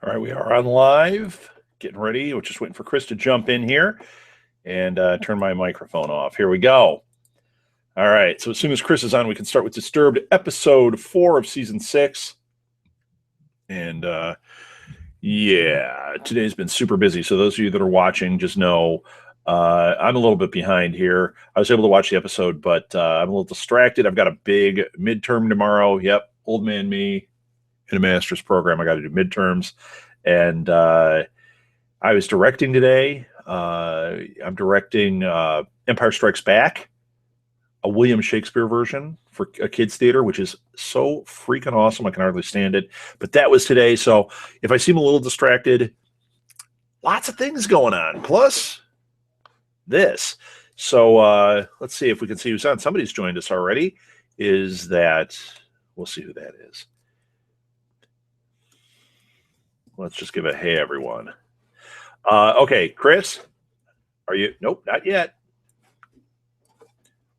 All right, we are on live, getting ready. We're just waiting for Chris to jump in here and turn my microphone off. Here we go. All right, so as soon as Chris is on, we can start with Disturbed, episode 4 of season 6. And yeah, today's been super busy. So those of you that are watching, just know I'm a little bit behind here. I was able to watch the episode, but I'm a little distracted. I've got a big midterm tomorrow. Yep, old man me in a master's program. I got to do midterms. And I was directing today. I'm directing Empire Strikes Back, a William Shakespeare version for a kids' theater, which is so freaking awesome. I can hardly stand it. But that was today. So if I seem a little distracted, lots of things going on. Plus this. So let's see if we can see who's on. Somebody's joined us already. Is that, we'll see who that is. Let's just give a hey, everyone. Okay, Chris, are you? Nope, not yet.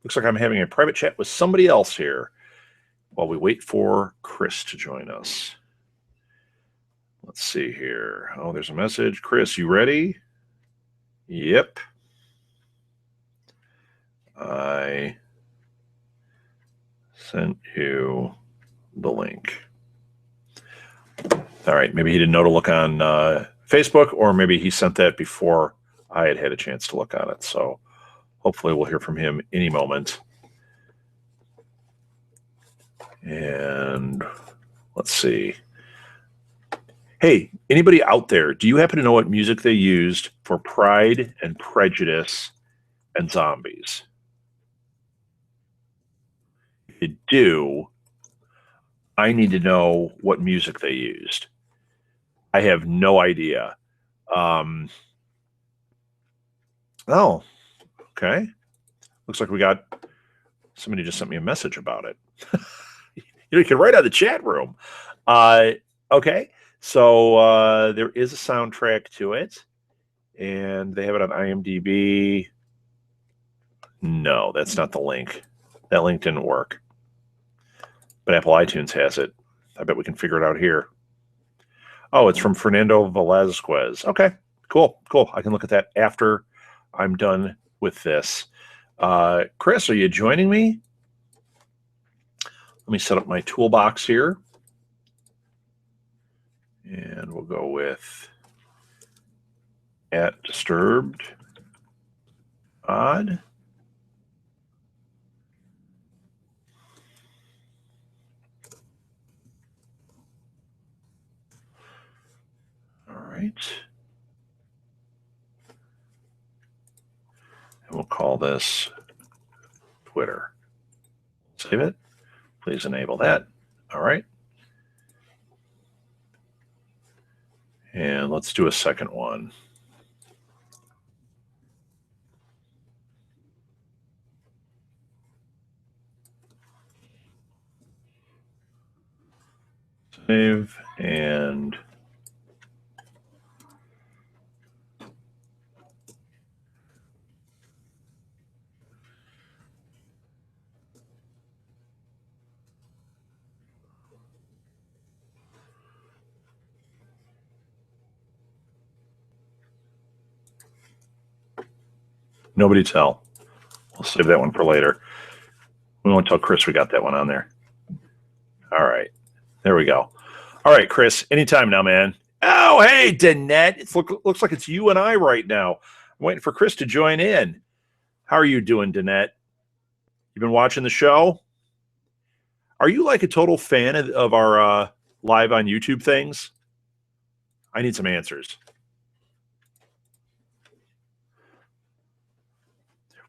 Looks like I'm having a private chat with somebody else here while we wait for Chris to join us. Let's see here. Oh, there's a message. Chris, you ready? Yep. I sent you the link. All right, maybe he didn't know to look on Facebook, or maybe he sent that before I had a chance to look on it. So hopefully we'll hear from him any moment. And let's see. Hey, anybody out there, do you happen to know what music they used for Pride and Prejudice and Zombies? If you do, I need to know what music they used. I have no idea. Oh, okay. Looks like we got somebody just sent me a message about it. You can write on the chat room. Okay, so there is a soundtrack to it, and they have it on IMDb. No, that's not the link. That link didn't work. But Apple iTunes has it. I bet we can figure it out here. Oh, it's from Fernando Velazquez. Okay, cool. I can look at that after I'm done with this. Chris, are you joining me? Let me set up my toolbox here. And we'll go with @disturbed odd. All right. And we'll call this Twitter. Save it. Please enable that. All right. And let's do a second one. Save and nobody tell. We'll save that one for later. We won't tell Chris we got that one on there. All right. There we go. All right, Chris, anytime now, man. Oh, hey, Danette. It looks like it's you and I right now. I'm waiting for Chris to join in. How are you doing, Danette? You been watching the show? Are you like a total fan of our live on YouTube things? I need some answers.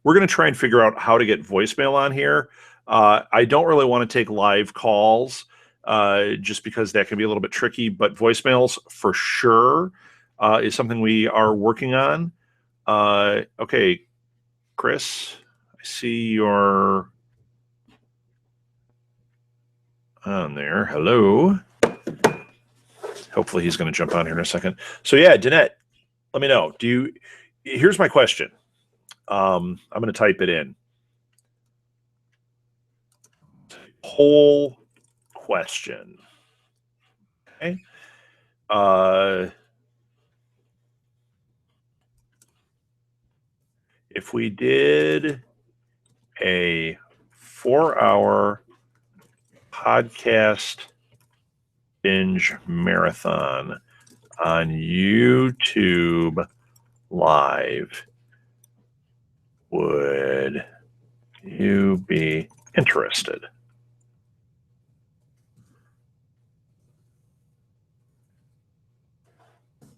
We're going to try and figure out how to get voicemail on here. I don't really want to take live calls just because that can be a little bit tricky, but voicemails for sure is something we are working on. Okay, Chris, I see you're on there. Hello. Hopefully he's going to jump on here in a second. So yeah, Danette, let me know. Here's my question. I'm going to type it in. Whole question. Okay. if we did a 4-hour podcast binge marathon on YouTube Live, would you be interested?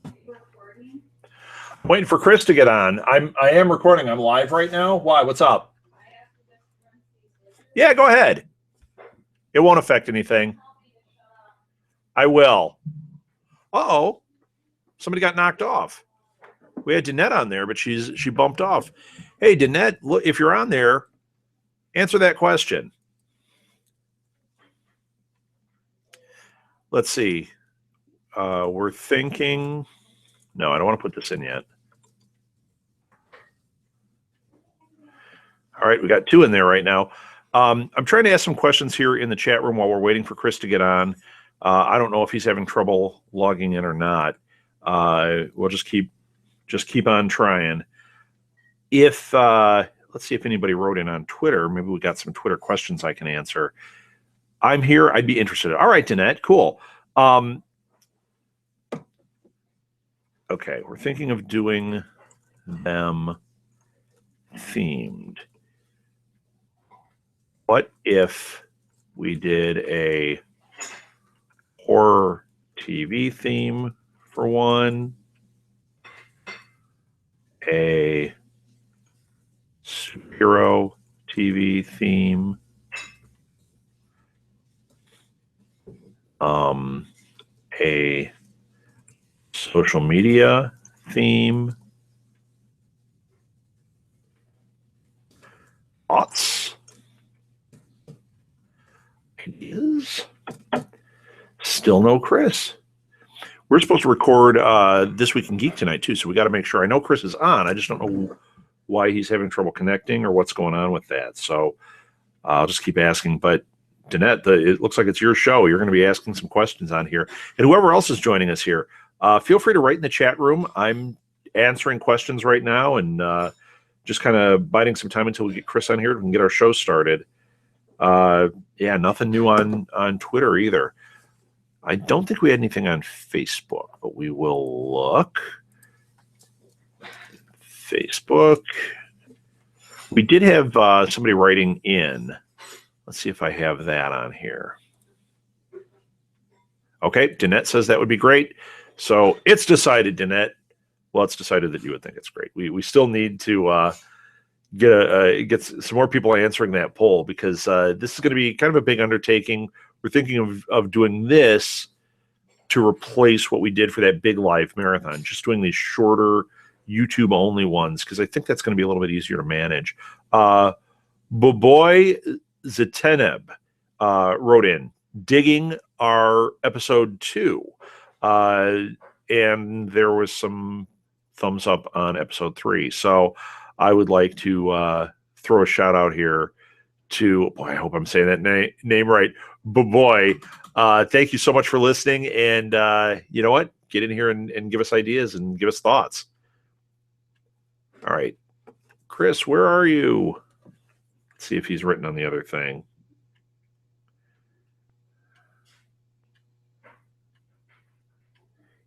I'm waiting for Chris to get on. I am recording. I'm live right now. Why? What's up? Yeah, go ahead. It won't affect anything. I will. Uh-oh. Somebody got knocked off. We had Danette on there, but she bumped off. Hey, Danette, look, if you're on there, answer that question. Let's see. We're thinking. No, I don't want to put this in yet. All right, we got 2 in there right now. I'm trying to ask some questions here in the chat room while we're waiting for Chris to get on. I don't know if he's having trouble logging in or not. We'll just keep on trying. If let's see if anybody wrote in on Twitter. Maybe we got some Twitter questions I can answer. I'm here. I'd be interested. All right, Danette, cool. Okay, we're thinking of doing them themed. What if we did a horror TV theme for one, a superhero TV theme, a social media theme? Thoughts? Ideas? Still no Chris. We're supposed to record This Week in Geek tonight, too, so we got to make sure. I know Chris is on. I just don't know why he's having trouble connecting or what's going on with that. So I'll just keep asking. But Danette, it looks like it's your show. You're going to be asking some questions on here. And whoever else is joining us here, feel free to write in the chat room. I'm answering questions right now and just kind of biding some time until we get Chris on here and get our show started. Yeah, nothing new on Twitter either. I don't think we had anything on Facebook, but we will look. Facebook. We did have somebody writing in. Let's see if I have that on here. Okay, Danette says that would be great. So it's decided, Danette. Well, it's decided that you would think it's great. We still need to get some more people answering that poll because this is going to be kind of a big undertaking. We're thinking of doing this to replace what we did for that big live marathon, just doing these shorter YouTube only ones because I think that's going to be a little bit easier to manage. Boboy Zateneb wrote in, digging our episode 2. And there was some thumbs up on episode 3. So I would like to throw a shout out here to, boy, I hope I'm saying that name right. Boy, thank you so much for listening. And you know what? Get in here and give us ideas and give us thoughts. All right. Chris, where are you? Let's see if he's written on the other thing.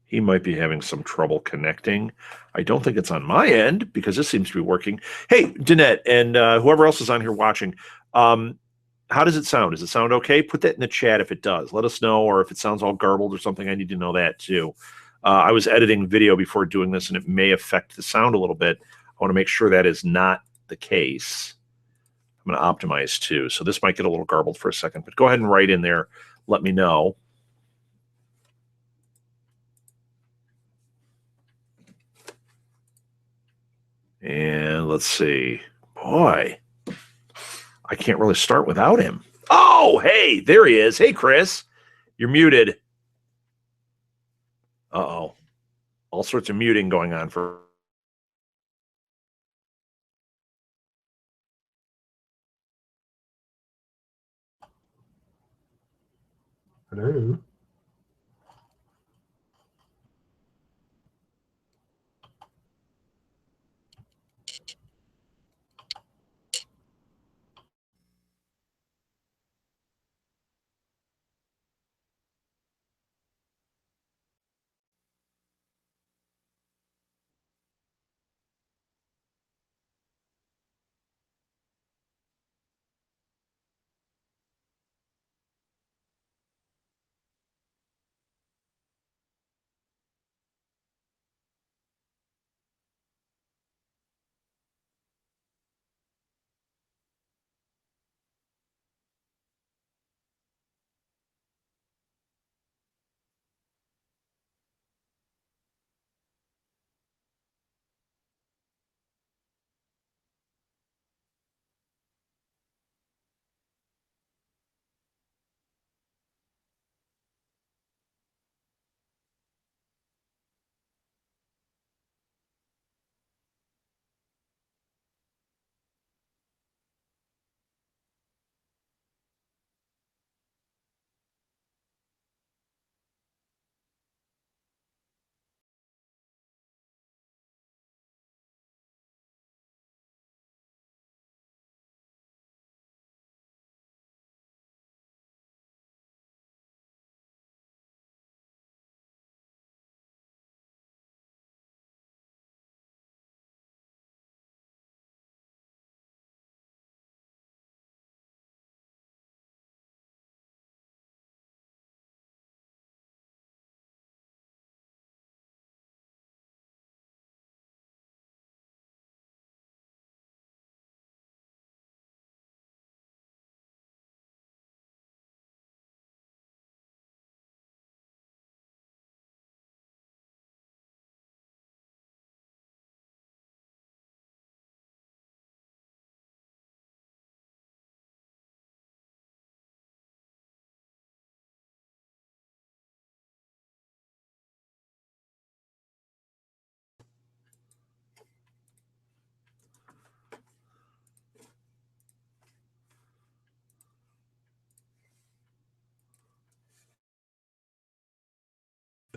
He might be having some trouble connecting. I don't think it's on my end because this seems to be working. Hey, Danette, and whoever else is on here watching, how does it sound? Does it sound okay? Put that in the chat if it does. Let us know, or if it sounds all garbled or something, I need to know that too. I was editing video before doing this, and it may affect the sound a little bit. I want to make sure that is not the case. I'm going to optimize too, so this might get a little garbled for a second, but go ahead and write in there. Let me know. And let's see. Boy, I can't really start without him. Oh, hey, there he is. Hey, Chris, you're muted. Uh-oh. All sorts of muting going on for... Hello.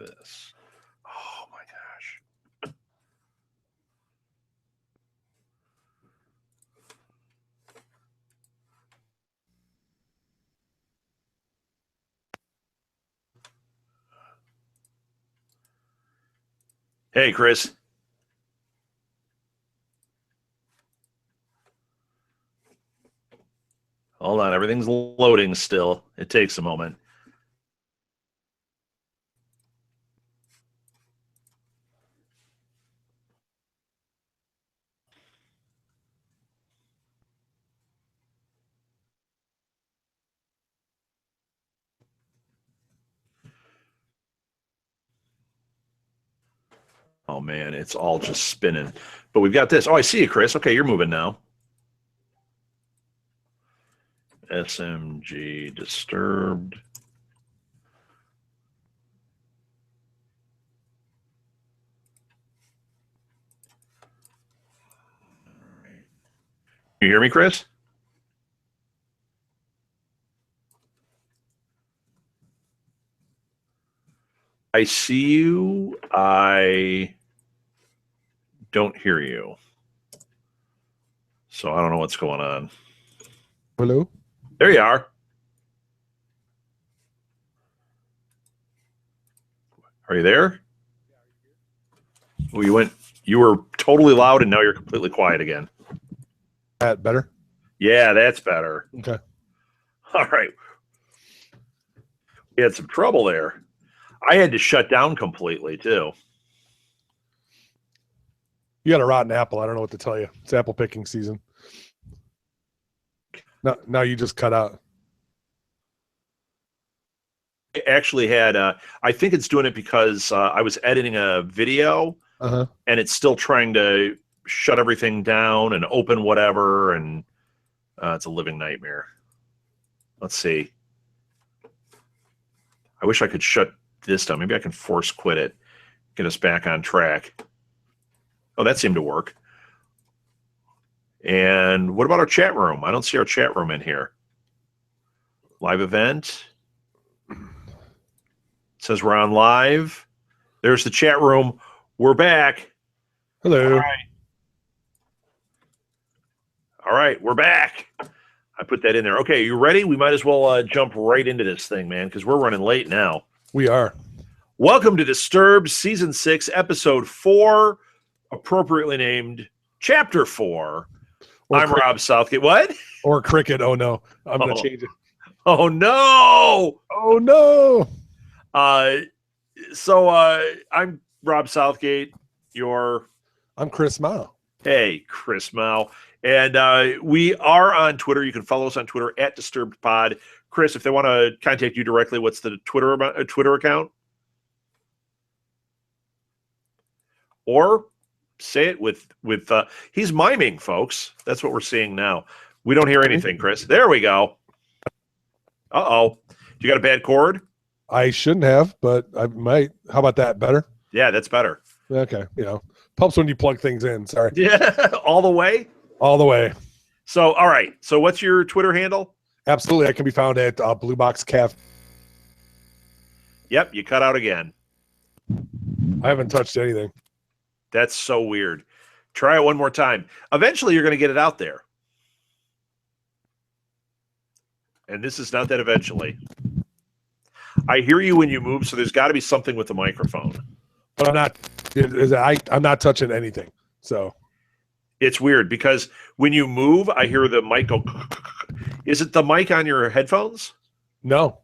this. Oh my gosh. Hey, Chris. Hold on, everything's loading still. It takes a moment. Oh man, it's all just spinning. But we've got this. Oh, I see you, Chris. Okay, you're moving now. SMG disturbed. You hear me, Chris? I see you. I don't hear you. So I don't know what's going on. Hello? There you are. Are you there? Well, you were totally loud and now you're completely quiet again. That better? Yeah, that's better. Okay. All right. We had some trouble there. I had to shut down completely too. You got a rotten apple. I don't know what to tell you. It's apple picking season. Now you just cut out. I actually had, I think it's doing it because I was editing a video and it's still trying to shut everything down and open whatever. And it's a living nightmare. Let's see. I wish I could shut this down. Maybe I can force quit it, get us back on track. Oh, that seemed to work. And what about our chat room? I don't see our chat room in here. Live event. It says we're on live. There's the chat room. We're back. Hello. All right, we're back. I put that in there. Okay, you ready? We might as well jump right into this thing, man, because we're running late now. We are. Welcome to Disturbed Season 6, Episode 4, appropriately named Chapter 4. I'm Rob Southgate. What? Or Cricket. Oh, no. I'm going to change it. Oh, no. Oh, no. So I'm Rob Southgate. I'm Chris Mao. Hey, Chris Mao. And we are on Twitter. You can follow us on Twitter at DisturbedPod. Chris, if they want to contact you directly, what's the Twitter account? Or say it with he's miming, folks. That's what we're seeing now. We don't hear anything, Chris. There we go. Uh-oh. You got a bad cord? I shouldn't have, but I might. How about that? Better? Yeah, that's better. Okay. Helps when you plug things in. Sorry. Yeah, all the way? All the way. So, all right. So what's your Twitter handle? Absolutely. I can be found at Blue Box Cafe. Yep, you cut out again. I haven't touched anything. That's so weird. Try it one more time. Eventually, you're going to get it out there. And this is not that eventually. I hear you when you move, so there's got to be something with the microphone. But I'm not touching anything. So it's weird because when you move, I hear the mic go. Is it the mic on your headphones? No.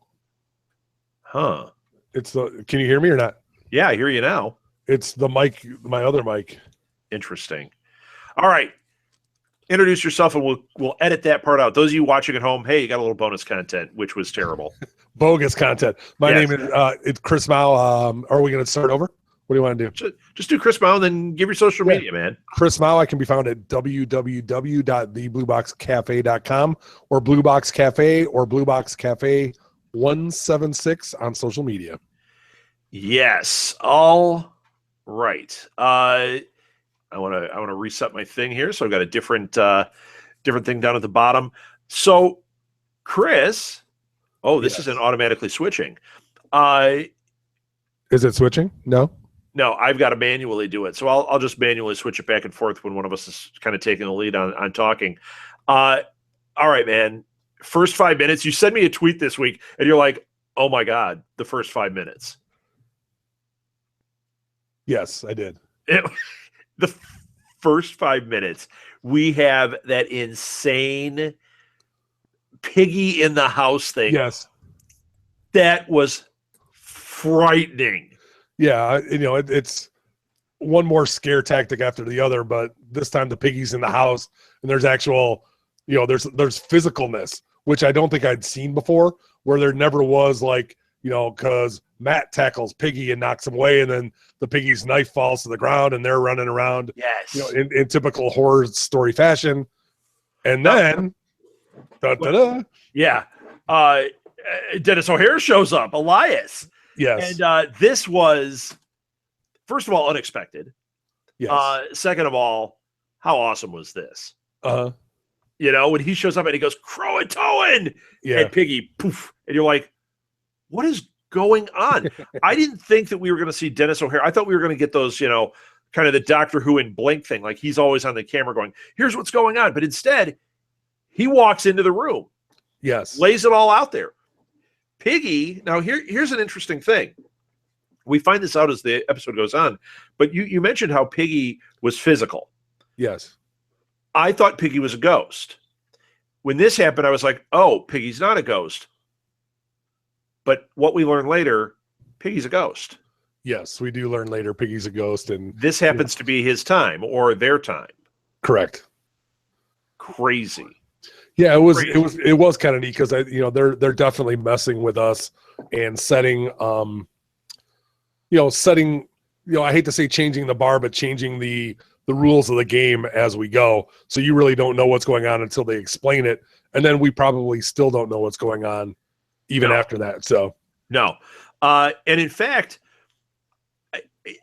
Huh. Can you hear me or not? Yeah, I hear you now. It's the mic, my other mic. Interesting. All right. Introduce yourself and we'll edit that part out. Those of you watching at home, hey, you got a little bonus content, which was terrible. Bogus content. My name is it's Chris Mao. Are we going to start over? What do you want to do? Just do Chris Mao and then give your social media, man. Chris Mao, I can be found at www.theblueboxcafe.com or Blue Box Cafe or Blue Box Cafe 176 on social media. Yes. All right. I want to reset my thing here. So I've got a different thing down at the bottom. So Chris, this isn't automatically switching. Is it switching? No. No, I've got to manually do it. So I'll just manually switch it back and forth when one of us is kind of taking the lead on talking. All right, man. First 5 minutes. You sent me a tweet this week, and you're like, "Oh my god, the first 5 minutes." Yes, I did. The first 5 minutes, we have that insane piggy in the house thing. Yes, that was frightening. Yeah, it's one more scare tactic after the other, but this time the piggy's in the house and there's actual, there's physicalness, which I don't think I'd seen before, where there never was like, because Matt tackles Piggy and knocks him away, and then the Piggy's knife falls to the ground and they're running around, yes, in typical horror story fashion. And then, yeah, Dennis O'Hare shows up, Elias. Yes. And this was, first of all, unexpected. Yes. Second of all, how awesome was this? Uh-huh. When he shows up and he goes, Croatoan! Yeah. And Piggy, poof. And you're like, what is going on? I didn't think that we were going to see Dennis O'Hare. I thought we were going to get those, kind of the Doctor Who and Blink thing. Like he's always on the camera going, here's what's going on. But instead, he walks into the room. Yes. Lays it all out there. Piggy, now here's an interesting thing. We find this out as the episode goes on, but you mentioned how Piggy was physical. Yes. I thought Piggy was a ghost. When this happened, I was like, oh, Piggy's not a ghost. But what we learn later, Piggy's a ghost. Yes, we do learn later Piggy's a ghost. And this happens to be his time or their time. Correct. Crazy. Yeah, it was kind of neat because they're definitely messing with us and setting I hate to say changing the bar, but changing the rules of the game as we go. So you really don't know what's going on until they explain it, and then we probably still don't know what's going on even after that. So no, and in fact,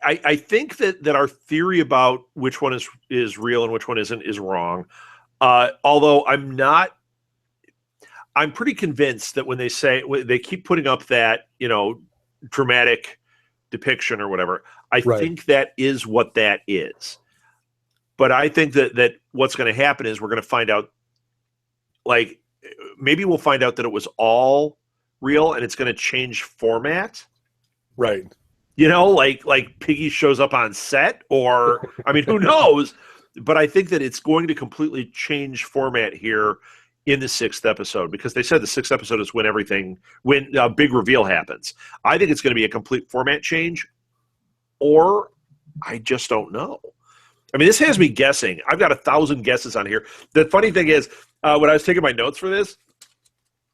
I think that our theory about which one is real and which one isn't is wrong. Although I'm pretty convinced that when they keep putting up that, dramatic depiction or whatever, I think that is what that is. But I think that what's going to happen is we're going to find out, like, maybe we'll find out that it was all real and it's going to change format. Right. Like Piggy shows up on set, or, I mean, who knows? But I think that it's going to completely change format here in the 6th episode, because they said the 6th episode is when a big reveal happens. I think it's going to be a complete format change, or I just don't know. I mean, this has me guessing. I've got 1,000 guesses on here. The funny thing is, when I was taking my notes for this,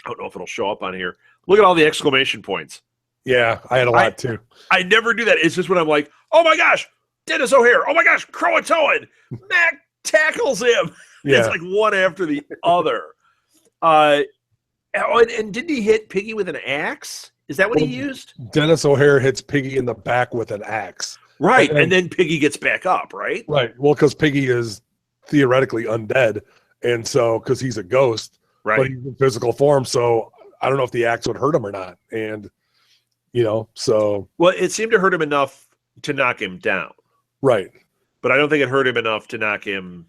I don't know if it'll show up on here. Look at all the exclamation points. Yeah, I had a lot too. I never do that. It's just when I'm like, oh my gosh, Dennis O'Hare. Oh my gosh, Croatoan. Mac tackles him. Yeah. It's like one after the other. And didn't he hit Piggy with an axe? Is that what he used? Dennis O'Hare hits Piggy in the back with an axe. Right, and then Piggy gets back up, right? Right. Well, because Piggy is theoretically undead, and so because he's a ghost, right? But he's in physical form, so I don't know if the axe would hurt him or not. And so well, it seemed to hurt him enough to knock him down, right? But I don't think it hurt him enough to knock him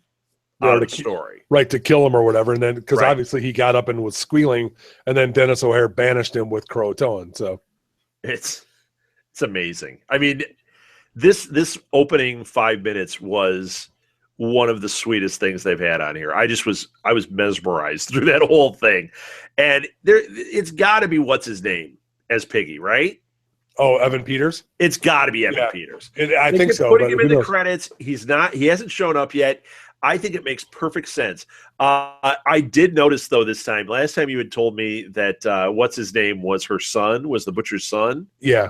out of the story, right? To kill him or whatever. And then because obviously he got up and was squealing, and then Dennis O'Hare banished him with Croatoan. So it's amazing. I mean, this opening 5 minutes was one of the sweetest things they've had on here. I was mesmerized through that whole thing. And it's got to be what's his name as Piggy, right? Oh, Evan Peters? It's got to be Evan Peters. I think so. Putting him in the credits. He hasn't shown up yet. I think it makes perfect sense. I did notice, though, this time. Last time you had told me that what's his name was her son, was the butcher's son. Yeah.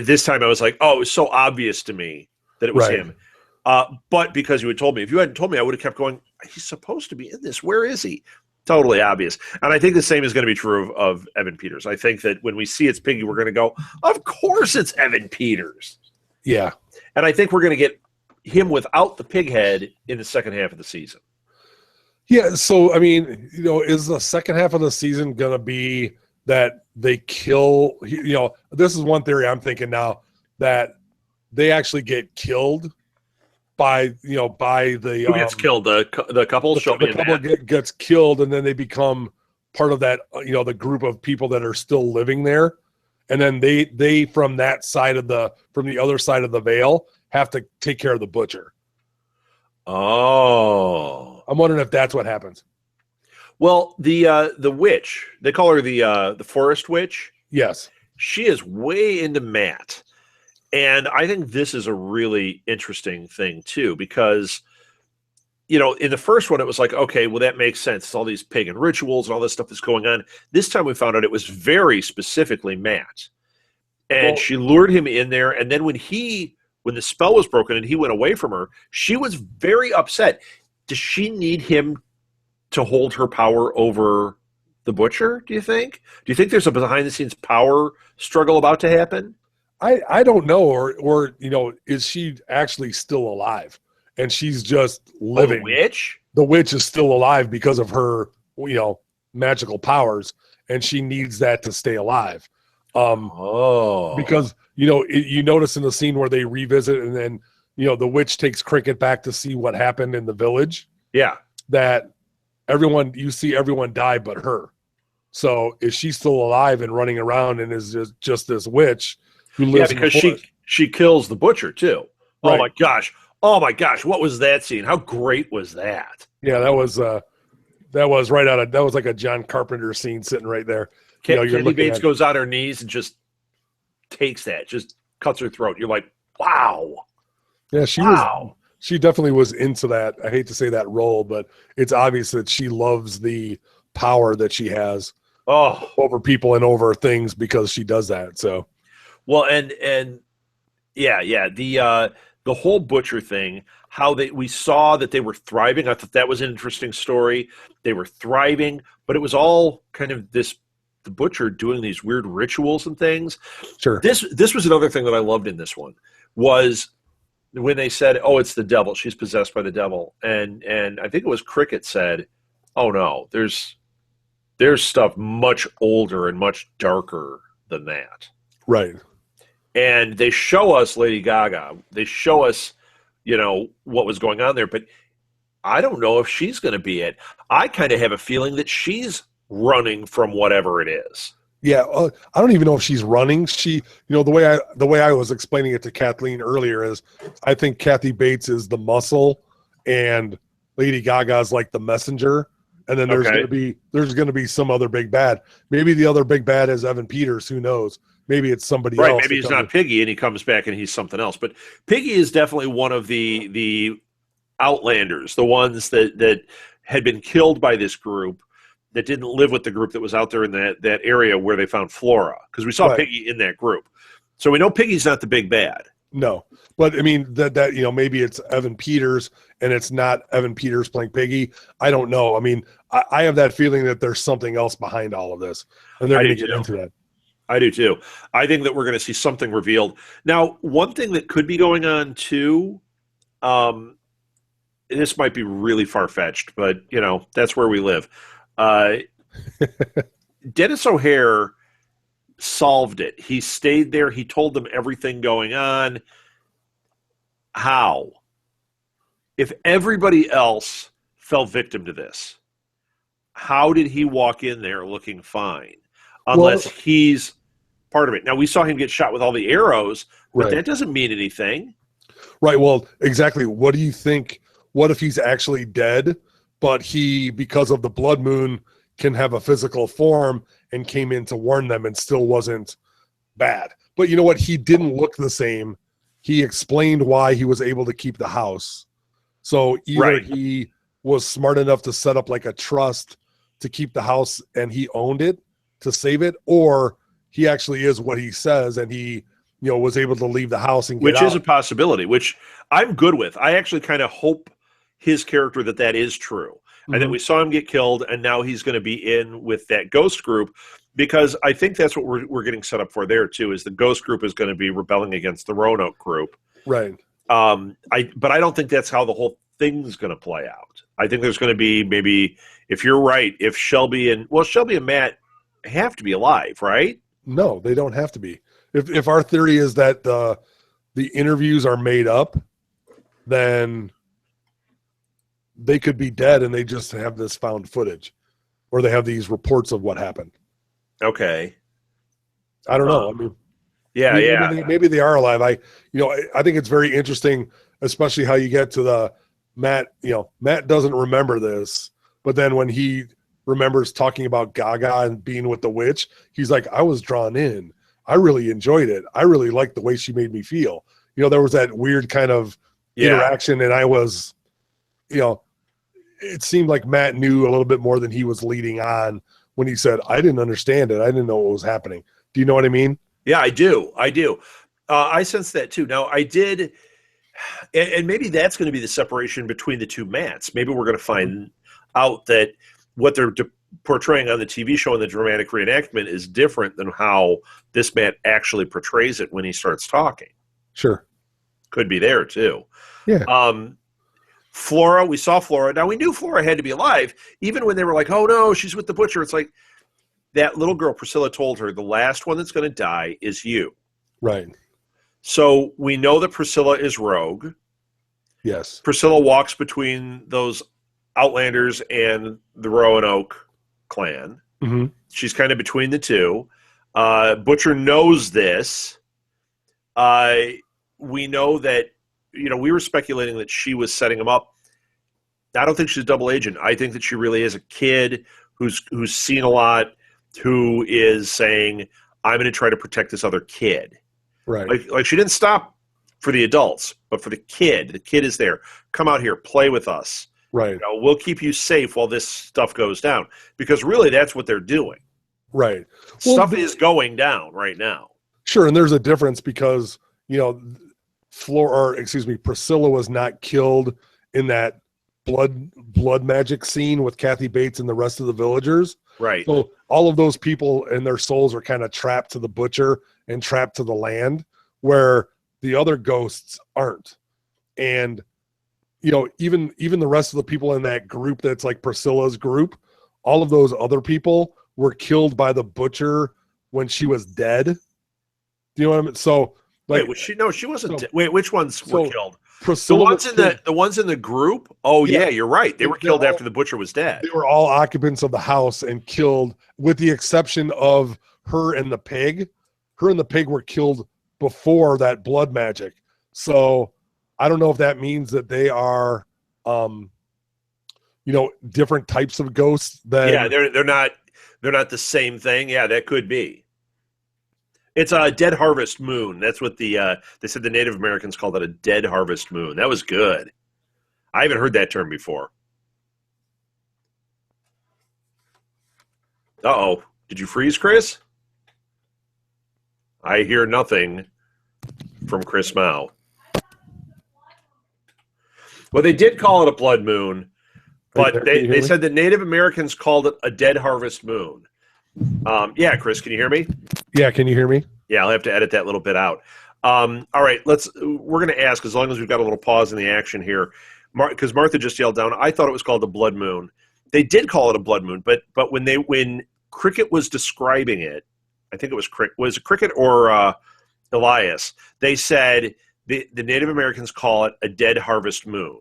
This time I was like, oh, it was so obvious to me that it was him. But because you had told me, if you hadn't told me, I would have kept going, he's supposed to be in this. Where is he? Totally obvious. And I think the same is going to be true of Evan Peters. I think that when we see it's Piggy, we're going to go, of course it's Evan Peters. Yeah. And I think we're going to get him without the pig head in the second half of the season. Yeah. So, I mean, is the second half of the season going to be that they kill. This is one theory I'm thinking now, that they actually get killed by the Who gets killed? The couple? Show me the couple gets killed, and then they become part of that, the group of people that are still living there, and then they from that side of from the other side of the veil have to take care of the butcher. Oh, I'm wondering if that's what happens. Well, the witch, they call her the forest witch. Yes, she is way into Matt, and I think this is a really interesting thing too, because in the first one it was like, okay, well that makes sense. It's all these pagan rituals and all this stuff that's going on. This time we found out it was very specifically Matt, and she lured him in there, and then when the spell was broken and he went away from her, she was very upset. Does she need him to hold her power over the butcher, do you think? Do you think there's a behind-the-scenes power struggle about to happen? I don't know, or is she actually still alive and she's just living? The witch? The witch is still alive because of her, magical powers, and she needs that to stay alive. Because you notice in the scene where they revisit, and then the witch takes Cricket back to see what happened in the village. Yeah, that you see everyone die but her. So is she still alive and running around and is just this witch who lives? Yeah, because she kills the butcher too. Right. Oh my gosh! What was that scene? How great was that? Yeah, that was right out of, that was like a John Carpenter scene sitting right there. Candy Bates goes on her knees and just takes that, just cuts her throat. You're like, wow. Yeah, she definitely was into that. I hate to say that role, but it's obvious that she loves the power that she has over people and over things because she does that. So, well, and yeah, the whole butcher thing, how we saw that they were thriving. I thought that was an interesting story. They were thriving, but it was all kind of the butcher doing these weird rituals and things. Sure. This was another thing that I loved in this one, was when they said, "Oh, it's the devil. She's possessed by the devil." And I think it was Cricket said, "Oh no, there's stuff much older and much darker than that." Right. And they show us Lady Gaga. They show us, what was going on there. But I don't know if she's going to be it. I kind of have a feeling that she's running from whatever it is. Yeah, I don't even know if she's running. She, the way I was explaining it to Kathleen earlier is, I think Kathy Bates is the muscle, and Lady Gaga is like the messenger. And then there's going to be some other big bad. Maybe the other big bad is Evan Peters. Who knows? Maybe it's somebody else. Right, maybe he's not Piggy and he comes back and he's something else. But Piggy is definitely one of the outlanders, the ones that had been killed by this group, that didn't live with the group that was out there in that area where they found Flora. Because we saw Piggy in that group. So we know Piggy's not the big bad. No. But I mean, that maybe it's Evan Peters and it's not Evan Peters playing Piggy. I don't know. I mean, I have that feeling that there's something else behind all of this. And they're going to get into that. I do too. I think that we're going to see something revealed. Now, one thing that could be going on too, this might be really far-fetched, but, that's where we live. Dennis O'Hare solved it. He stayed there. He told them everything going on. How? If everybody else fell victim to this, how did he walk in there looking fine? Unless he's part of it. Now, we saw him get shot with all the arrows, but that doesn't mean anything. Right. Well, exactly. What do you think? What if he's actually dead, but he, because of the blood moon, can have a physical form and came in to warn them and still wasn't bad? But you know what? He didn't look the same. He explained why he was able to keep the house. So either he was smart enough to set up like a trust to keep the house and he owned it to save it, or he actually is what he says and he, was able to leave the house and get out. Which is a possibility, which I'm good with. I actually kind of hope his character that is true. Mm-hmm. And that we saw him get killed and now he's going to be in with that ghost group, because I think that's what we're getting set up for there too, is the ghost group is going to be rebelling against the Roanoke group. Right. But I don't think that's how the whole thing's going to play out. I think there's going to be, maybe, if you're right, if Shelby and Matt have to be alive, right? No, they don't have to be. If our theory is that the interviews are made up, then they could be dead and they just have this found footage, or they have these reports of what happened. Okay. I don't know. I mean, Yeah. maybe they are alive. I think it's very interesting, especially how you get to the Matt. Matt doesn't remember this, but then when he remembers talking about Gaga and being with the witch, he's like, I was drawn in. I really enjoyed it. I really liked the way she made me feel. There was that weird kind of interaction, and I was, it seemed like Matt knew a little bit more than he was leading on when he said, I didn't understand it. I didn't know what was happening. Do you know what I mean? Yeah, I do. I sense that too. Now, I did, and maybe that's going to be the separation between the two Matts. Maybe we're going to find out that what they're portraying on the TV show and the dramatic reenactment is different than how this Matt actually portrays it when he starts talking. Sure. Could be there too. Yeah. Flora, we saw Flora. Now, we knew Flora had to be alive, even when they were like, oh no, she's with the butcher. It's like that little girl, Priscilla, told her the last one that's going to die is you. Right. So we know that Priscilla is rogue. Yes. Priscilla walks between those Outlanders and the Roanoke clan. Mm-hmm. She's kind of between the two. Butcher knows this. We know that, we were speculating that she was setting him up. I don't think she's a double agent. I think that she really is a kid who's seen a lot, who is saying, I'm going to try to protect this other kid. Right. Like she didn't stop for the adults, but for the kid. The kid is there. Come out here, play with us. Right. We'll keep you safe while this stuff goes down. Because really, that's what they're doing. Right. Stuff is going down right now. Sure, and there's a difference because, Priscilla was not killed in that blood magic scene with Kathy Bates and the rest of the villagers. Right. So all of those people and their souls are kind of trapped to the butcher and trapped to the land, where the other ghosts aren't. And even the rest of the people in that group that's like Priscilla's group, all of those other people were killed by the butcher when she was dead. Do you know what I mean? So wait, was she? No, she wasn't. Wait, which ones were killed? Priscilla, the ones in the group. Oh yeah, you're right. They were killed after the butcher was dead. They were all occupants of the house and killed, with the exception of her and the pig. Her and the pig were killed before that blood magic. So I don't know if that means that they are, different types of ghosts. They're not the same thing. Yeah, that could be. It's a dead harvest moon. That's what they said. The Native Americans called it a dead harvest moon. That was good. I haven't heard that term before. Uh-oh. Did you freeze, Chris? I hear nothing from Chris Mao. Well, they did call it a blood moon, but they said that Native Americans called it a dead harvest moon. Yeah, Chris, can you hear me? Yeah, can you hear me? Yeah, I'll have to edit that little bit out. All right, we're going to ask, as long as we've got a little pause in the action here, because Martha just yelled down, I thought it was called a blood moon. They did call it a blood moon, but when Cricket was describing it, I think it was Cricket or Elias, they said the Native Americans call it a dead harvest moon.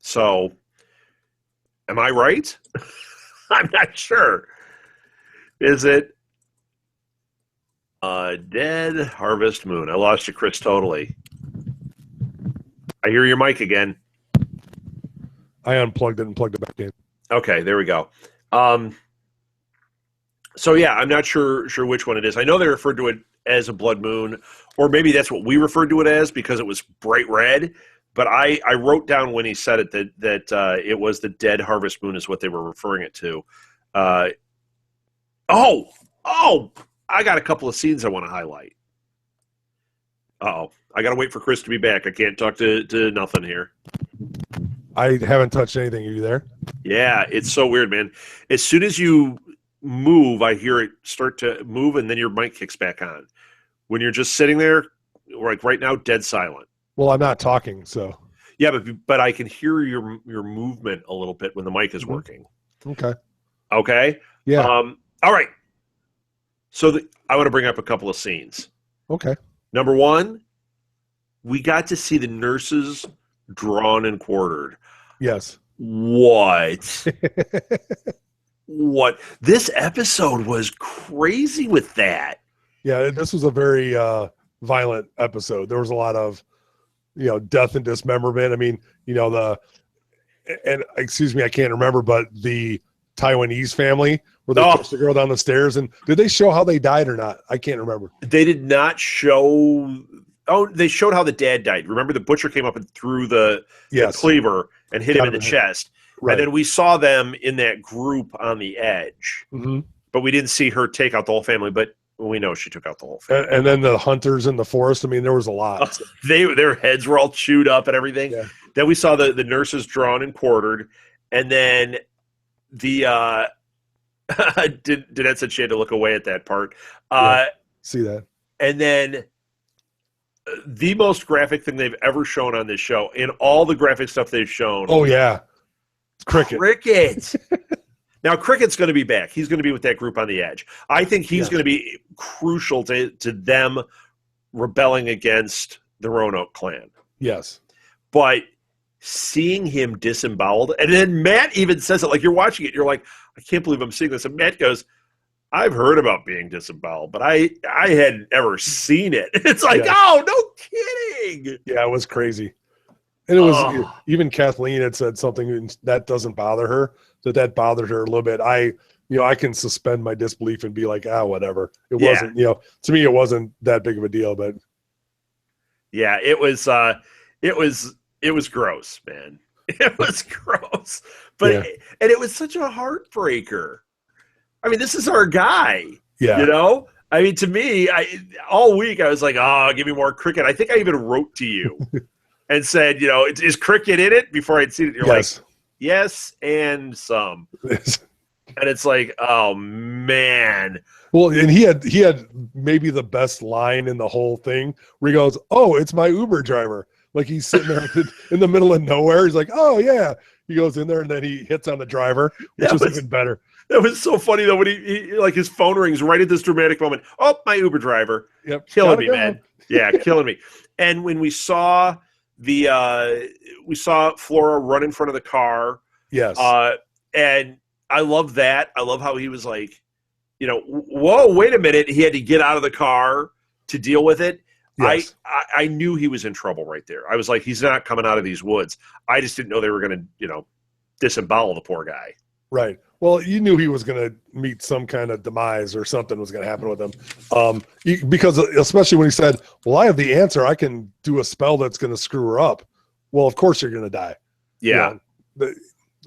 So, am I right? I'm not sure. Is it a dead harvest moon? I lost you, Chris, totally. I hear your mic again. I unplugged it and plugged it back in. Okay, there we go. So yeah, I'm not sure which one it is. I know they referred to it as a blood moon, or maybe that's what we referred to it as because it was bright red. But I wrote down when he said it that it was the dead harvest moon is what they were referring it to. Oh! I got a couple of scenes I want to highlight. Uh-oh. I got to wait for Chris to be back. I can't talk to nothing here. I haven't touched anything. Are you there? Yeah, it's so weird, man. As soon as you move, I hear it start to move, and then your mic kicks back on. When you're just sitting there, like right now, dead silent. Well, I'm not talking, so. Yeah, but I can hear your movement a little bit when the mic is working. Okay. Okay. Yeah. All right. So I want to bring up a couple of scenes. Okay. Number one, we got to see the nurses drawn and quartered. Yes. What? What? This episode was crazy with that. Yeah, this was a very violent episode. There was a lot of, death and dismemberment. I mean, and excuse me, I can't remember, but the Taiwanese family where they pushed the girl down the stairs, and did they show how they died or not? I can't remember. They did not show. Oh, they showed how the dad died. Remember, the butcher came up and threw the cleaver and hit him in the chest. Right. And then we saw them in that group on the edge. Mm-hmm. But we didn't see her take out the whole family. But we know she took out the whole family. And then the hunters in the forest. I mean, there was a lot. Their heads were all chewed up and everything. Yeah. Then we saw the nurses drawn and quartered. And then the Danette said she had to look away at that part. See that. And then the most graphic thing they've ever shown on this show, in all the graphic stuff they've shown. Oh, yeah. Cricket. Now, Cricket's going to be back. He's going to be with that group on the edge. I think he's going to be crucial to them rebelling against the Roanoke clan. Yes. But seeing him disemboweled, and then Matt even says it, like you're watching it, you're like, I can't believe I'm seeing this. And Matt goes, I've heard about being disemboweled, but I hadn't ever seen it. It's like, oh, no kidding. Yeah, it was crazy. And it was even Kathleen had said something that doesn't bother her, that bothered her a little bit. I can suspend my disbelief and be like, whatever. It wasn't, to me, it wasn't that big of a deal, but yeah, it was gross, man. It was gross, but and it was such a heartbreaker. I mean, this is our guy. Yeah, I mean, to me, all week I was like, give me more Cricket. I think I even wrote to you and said, is Cricket in it before I'd seen it? You're like, yes, and some. And it's like, oh man. Well, and he had maybe the best line in the whole thing where he goes, "Oh, it's my Uber driver." Like he's sitting there in the middle of nowhere. He's like, "Oh yeah." He goes in there and then he hits on the driver, which was even better. That was so funny though when he like his phone rings right at this dramatic moment. Oh, my Uber driver. Yep. Killing me, man. Yeah, killing me. And when we saw Flora run in front of the car. Yes. And I love that. I love how he was like, whoa, wait a minute. He had to get out of the car to deal with it. Yes. I knew he was in trouble right there. I was like, he's not coming out of these woods. I just didn't know they were going to, disembowel the poor guy. Right. Well, you knew he was going to meet some kind of demise or something was going to happen with him. Because especially when he said, well, I have the answer. I can do a spell that's going to screw her up. Well, of course you're going to die. Yeah.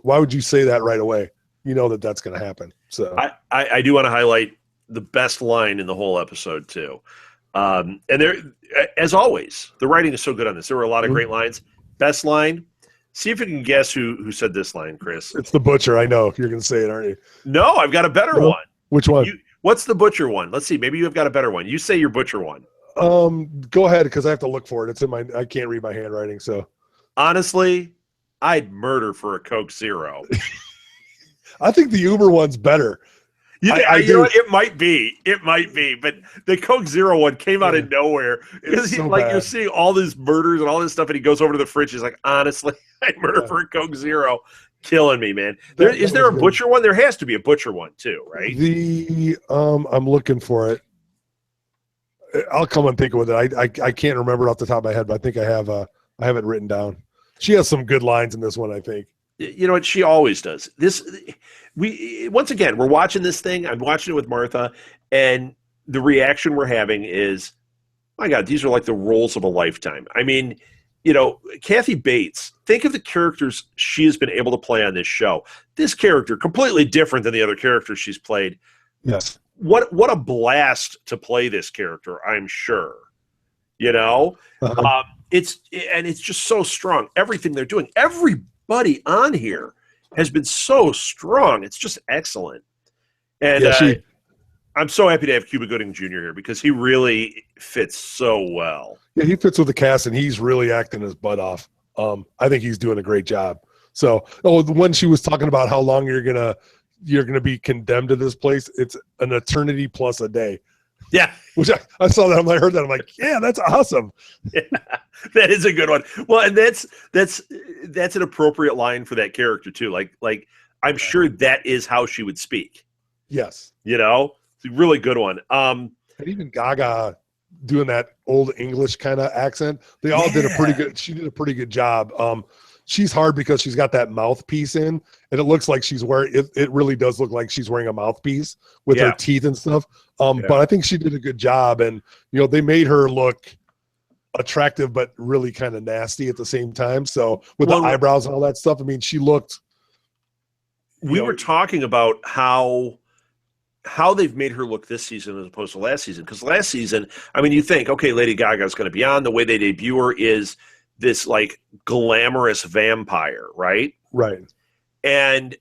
Why would you say that right away? You know that's going to happen. So I do want to highlight the best line in the whole episode too. And there, as always, the writing is so good on this. There were a lot of great lines. Best line. See if you can guess who said this line, Chris. It's the butcher. I know you're going to say it, aren't you? No, I've got a better one. Which one? What's the butcher one? Let's see. Maybe you have got a better one. You say your butcher one. Go ahead because I have to look for it. It's in I can't read my handwriting. So honestly, I'd murder for a Coke Zero. I think the Uber one's better. You know what? It might be, but the Coke Zero one came out of nowhere. Because so you're seeing all these murders and all this stuff, and he goes over to the fridge. He's like, honestly, I'd murder for a Coke Zero. Killing me, man. Is there a butcher one? There has to be a butcher one too, right? I'm looking for it. I'll come and think with it. I can't remember it off the top of my head, but I think I have it written down. She has some good lines in this one, I think. You know what? She always does. Once again, we're watching this thing. I'm watching it with Martha, and the reaction we're having is, my God, these are like the roles of a lifetime. I mean, Kathy Bates, think of the characters she has been able to play on this show. This character, completely different than the other characters she's played. Yes. What a blast to play this character, I'm sure. Uh-huh. It's just so strong. Everything they're doing, everybody on here has been so strong. It's just excellent. And I'm so happy to have Cuba Gooding Jr. here because he really fits so well. Yeah, he fits with the cast, and he's really acting his butt off. I think he's doing a great job. So, when she was talking about how long you're going to, you're going to be condemned to this place. It's an eternity plus a day. Yeah. Which I saw that. I heard that. I'm like, yeah, that's awesome. Yeah, that is a good one. Well, and that's an appropriate line for that character too. Like I'm sure that is how she would speak. Yes. It's a really good one. And even Gaga doing that old English kind of accent, they all did she did a pretty good job. She's hard because she's got that mouthpiece in, and it looks like she's wearing it really does look like she's wearing a mouthpiece with her teeth and stuff. But I think she did a good job, and they made her look attractive but really kind of nasty at the same time. So with the eyebrows and all that stuff, I mean, she looked. We were talking about how they've made her look this season as opposed to last season. Because last season, I mean, you think, okay, Lady Gaga is going to be on. The way they debut her is this like glamorous vampire, right? Right. And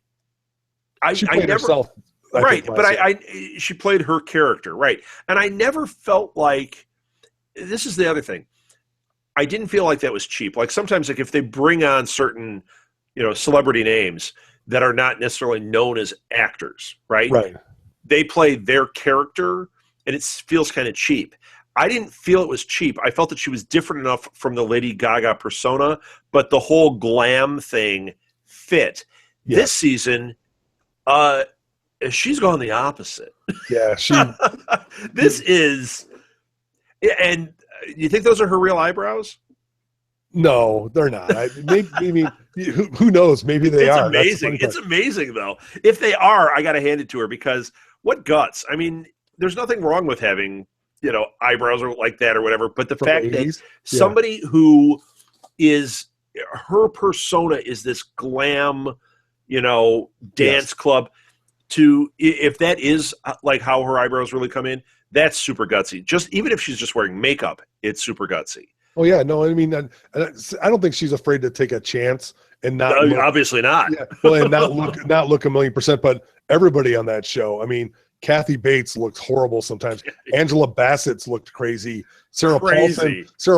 she played herself, right? But she played her character, right? And I never felt like this is the other thing. I didn't feel like that was cheap. Like sometimes, like if they bring on certain, celebrity names that are not necessarily known as actors, right? Right. They play their character, and it feels kind of cheap. I didn't feel it was cheap. I felt that she was different enough from the Lady Gaga persona, but the whole glam thing fit. Yeah. This season, she's gone the opposite. Yeah, this is, and you think those are her real eyebrows? No, they're not. Maybe who knows? Maybe they are. Amazing. It's amazing, though. If they are, I got to hand it to her because what guts? I mean, there's nothing wrong with having eyebrows or like that or whatever. But the fact that somebody who is her persona is this glam, dance club. If that is like how her eyebrows really come in, that's super gutsy. Just even if she's just wearing makeup, it's super gutsy. Oh yeah, no, I mean, I don't think she's afraid to take a chance and not. No, obviously not. Yeah, well, and not look 1,000,000%. But everybody on that show, I mean, Kathy Bates looked horrible sometimes. Angela Bassett's looked crazy. Sarah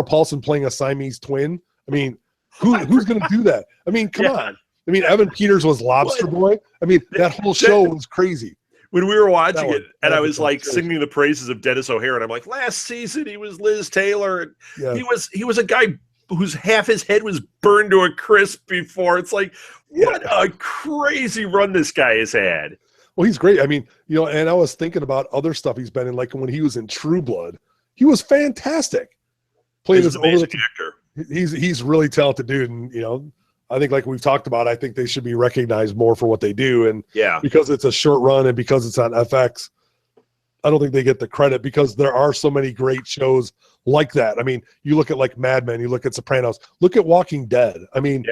Paulson playing a Siamese twin. I mean, who's going to do that? I mean, come on. I mean, Evan Peters was Lobster Boy. I mean, that whole show was crazy. When we were watching it, and I was like singing the praises of Dennis O'Hare, and I'm like, last season he was Liz Taylor. Yeah. He was a guy whose half his head was burned to a crisp before. It's like, what a crazy run this guy has had. Well, he's great. I mean, and I was thinking about other stuff he's been in, like when he was in True Blood, he was fantastic. Playing this amazing actor. He's really talented dude, and I think like we've talked about, I think they should be recognized more for what they do. And because it's a short run and because it's on FX, I don't think they get the credit because there are so many great shows like that. I mean, you look at like Mad Men, you look at Sopranos, look at Walking Dead. I mean,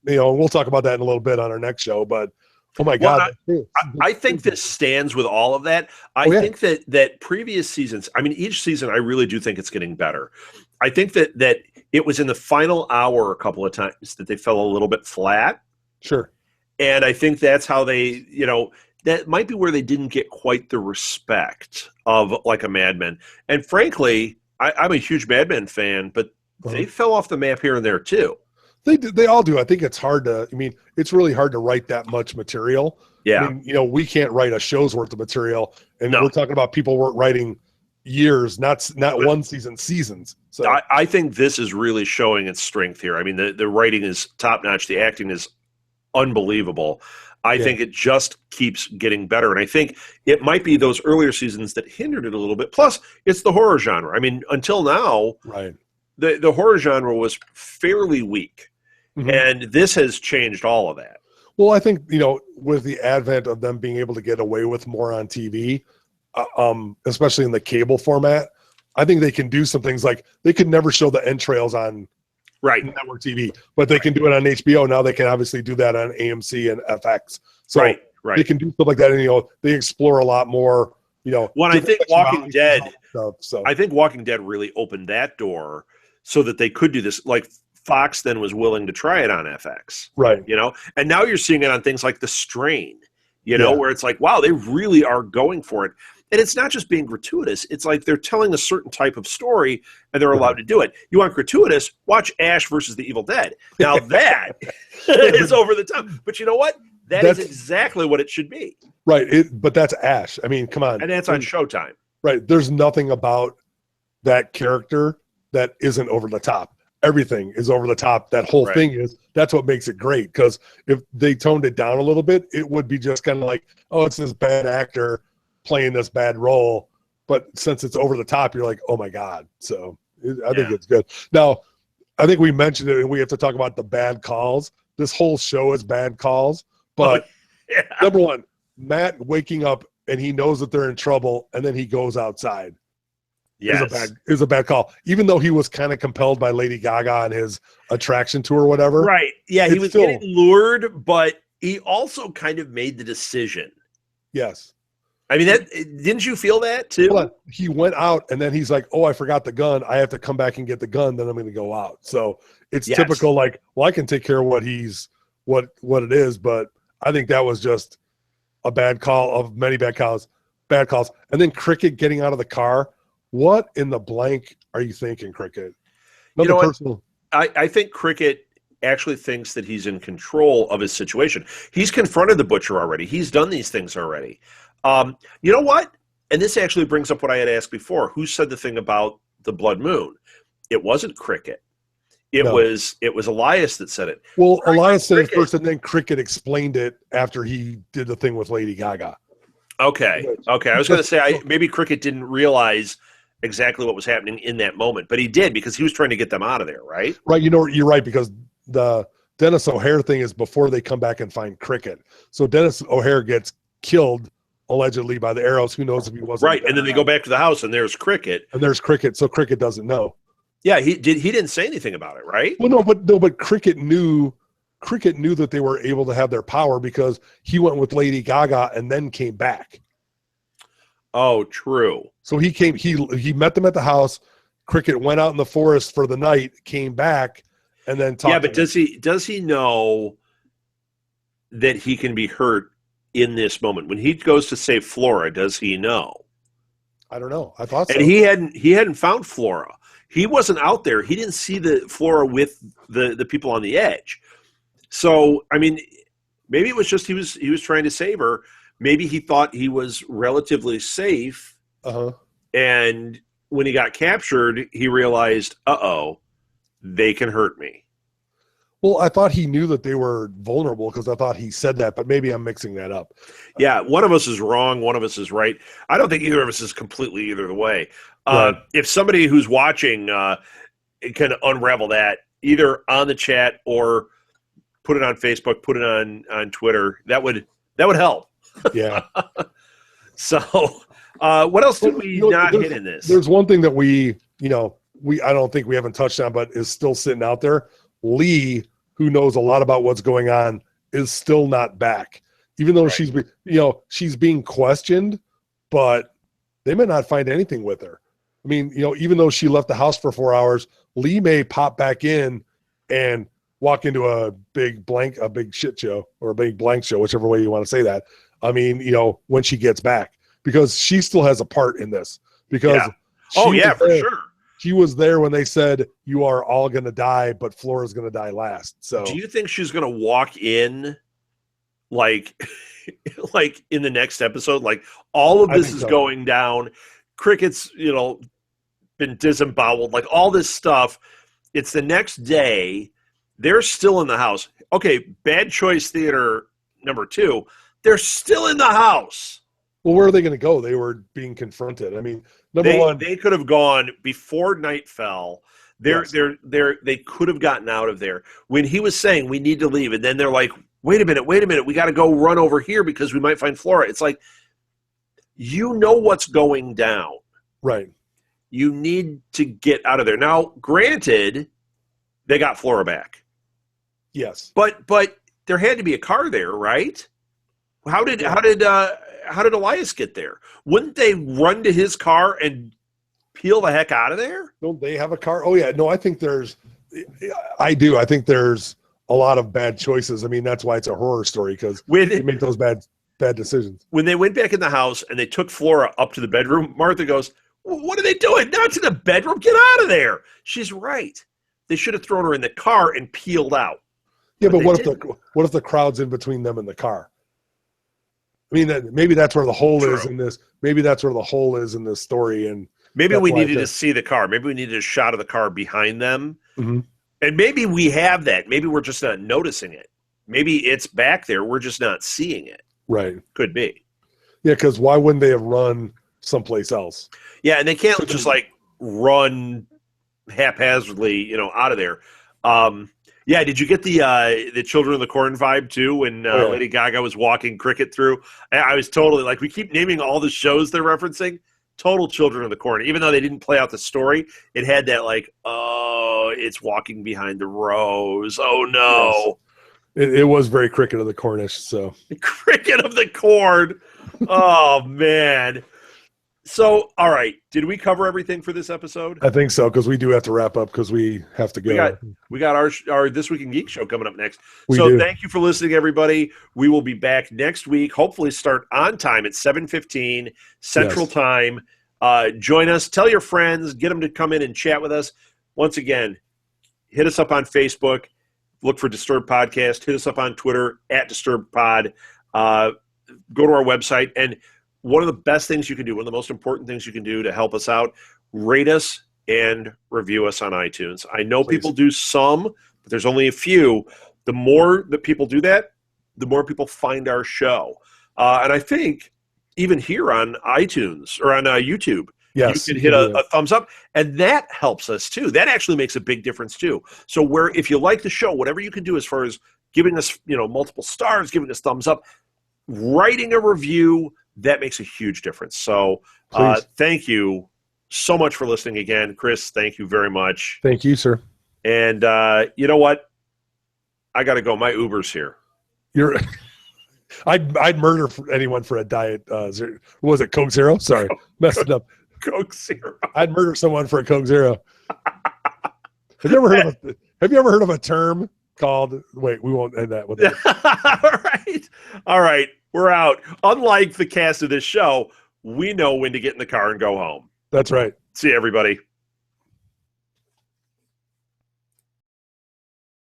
we'll talk about that in a little bit on our next show, but oh my God. I think this stands with all of that. I think that previous seasons, I mean, each season, I really do think it's getting better. I think that it was in the final hour a couple of times that they fell a little bit flat. Sure. And I think that's how they, that might be where they didn't get quite the respect of like a Mad Men. And frankly, I'm a huge Mad Men fan, but they fell off the map here and there too. They all do. I think it's hard to, it's really hard to write that much material. Yeah. I mean, we can't write a show's worth of material. And we're talking about people weren't writing years, not one season, seasons. So I think this is really showing its strength here. I mean, the writing is top notch. The acting is unbelievable. I think it just keeps getting better. And I think it might be those earlier seasons that hindered it a little bit. Plus, it's the horror genre. I mean, until now, the horror genre was fairly weak. Mm-hmm. And this has changed all of that. Well, I think, with the advent of them being able to get away with more on TV, especially in the cable format, I think they can do some things like they could never show the entrails on network TV, but they can do it on HBO. Now they can obviously do that on AMC and FX. So they can do stuff like that. And, they explore a lot more, When I think Walking Dead, I think Walking Dead really opened that door so that they could do this. Like Fox then was willing to try it on FX. Right. And now you're seeing it on things like The Strain, where it's like, wow, they really are going for it. And it's not just being gratuitous. It's like they're telling a certain type of story and they're allowed to do it. You want gratuitous? Watch Ash versus the Evil Dead. Now that is over the top. But you know what? That is exactly what it should be. Right. But that's Ash. I mean, come on. And that's on Showtime. Right. There's nothing about that character that isn't over the top. Everything is over the top. That whole thing is, that's what makes it great. Because if they toned it down a little bit, it would be just kind of like, oh, it's this bad actor playing this bad role. But since it's over the top, you're like, oh my God. So I think it's good. Now, I think we mentioned it, and we have to talk about the bad calls. This whole show is bad calls. But number one, Matt waking up and he knows that they're in trouble, and then he goes outside. Is a bad call. Even though he was kind of compelled by Lady Gaga on his attraction tour or whatever. Right. Yeah, he was getting lured, but he also kind of made the decision. Yes. I mean, didn't you feel that too? He went out, and then he's like, oh, I forgot the gun. I have to come back and get the gun, then I'm going to go out. So it's typical, like, well, I can take care of what it is, but I think that was just a bad call of many bad calls. And then Cricket getting out of the car. What in the blank are you thinking, Cricket? I think Cricket actually thinks that he's in control of his situation. He's confronted the butcher already. He's done these things already. You know what? And this actually brings up what I had asked before. Who said the thing about the blood moon? It wasn't Cricket. It was Elias that said it. Well, Elias said it first, and then Cricket explained it after he did the thing with Lady Gaga. Okay. I was going to say maybe Cricket didn't realize exactly what was happening in that moment, but he did because he was trying to get them out of there, right? Right. You're right, because the Dennis O'Hare thing is before they come back and find Cricket. So Dennis O'Hare gets killed allegedly by the arrows. Who knows if he wasn't right? And then they go back to the house, and there's Cricket. So Cricket doesn't know. Yeah, he didn't say anything about it, right? Well, but Cricket knew that they were able to have their power because he went with Lady Gaga and then came back. Oh, true. So he met them at the house. Cricket went out in the forest for the night, came back, and then talked. Yeah, but does he know that he can be hurt in this moment? When he goes to save Flora, does he know? I don't know. I thought so. And he hadn't found Flora. He wasn't out there. He didn't see the Flora with the people on the edge. So, I mean, maybe it was just he was trying to save her. Maybe he thought he was relatively safe. And when he got captured, he realized, they can hurt me. Well, I thought he knew that they were vulnerable because I thought he said that, but maybe I'm mixing that up. Yeah, one of us is wrong, one of us is right. I don't think either of us is completely either way. Right. If somebody who's watching can unravel that, either on the chat or put it on Facebook, put it on Twitter, that would help. Yeah. So, what else did we not hit in this? There's one thing that I don't think we haven't touched on, but is still sitting out there. Lee, who knows a lot about what's going on, is still not back, even though she's being questioned, but they may not find anything with her. I mean, even though she left the house for 4 hours, Lee may pop back in and walk into a big shit show or a big blank show, whichever way you want to say that. I mean, when she gets back, because she still has a part in this. Because for sure. She was there when they said you are all going to die, but Flora's going to die last. So, do you think she's going to walk in like in the next episode? Like all of this is going down. Cricket's been disemboweled. Like all this stuff. It's the next day. They're still in the house. Okay, Bad Choice Theater number 2. They're still in the house. Well, where are they going to go? They were being confronted. I mean, number one, they could have gone before night fell. They could have gotten out of there when he was saying we need to leave, and then they're like, wait a minute, we got to go run over here because we might find Flora. It's like, what's going down, right? You need to get out of there. Now, granted, they got Flora back. Yes, but there had to be a car there, right? How did Elias get there? Wouldn't they run to his car and peel the heck out of there? Don't they have a car? Oh yeah, no, I think I think there's a lot of bad choices. I mean, that's why it's a horror story, because they make those bad decisions. When they went back in the house and they took Flora up to the bedroom, Martha goes, what are they doing? Not to the bedroom. Get out of there. She's right. They should have thrown her in the car and peeled out. Yeah, but what if the crowd's in between them and the car? I mean, maybe that's where the hole is in this. Maybe that's where the hole is in this story. And maybe we needed to see the car. Maybe we needed a shot of the car behind them. Mm-hmm. And maybe we have that. Maybe we're just not noticing it. Maybe it's back there. We're just not seeing it. Right. Could be. Yeah, because why wouldn't they have run someplace else? Yeah, and they can't just like run haphazardly, out of there. Yeah, did you get the Children of the Corn vibe too when Lady Gaga was walking Cricket through? I was totally like, we keep naming all the shows they're referencing. Total Children of the Corn. Even though they didn't play out the story, it had that like, oh, it's walking behind the rose. Oh no. Yes. It was very Cricket of the Cornish. So Cricket of the Corn. Oh man. So, all right. Did we cover everything for this episode? I think so, because we do have to wrap up because we have to go. We got our This Week in Geek show coming up next. Thank you for listening, everybody. We will be back next week. Hopefully start on time at 7:15 Central Time. Join us. Tell your friends. Get them to come in and chat with us. Once again, hit us up on Facebook. Look for Disturbed Podcast. Hit us up on Twitter @DisturbedPod. Go to our website. And one of the best things you can do, one of the most important things you can do to help us out, rate us and review us on iTunes. I know people do some, but there's only a few. The more that people do that, the more people find our show. And I think even here on iTunes or on YouTube, you can hit a thumbs up, and that helps us too. That actually makes a big difference too. So if you like the show, whatever you can do as far as giving us multiple stars, giving us thumbs up, writing a review, that makes a huge difference. So thank you so much for listening again. Chris, thank you very much. Thank you, sir. And you know what? I got to go. My Uber's here. I'd murder anyone for a diet. Was it Coke Zero? Sorry, messed it up. Coke Zero. I'd murder someone for a Coke Zero. Have you ever heard of a term called? Wait, we won't end that with that. All right. We're out. Unlike the cast of this show, we know when to get in the car and go home. That's right. See you, everybody.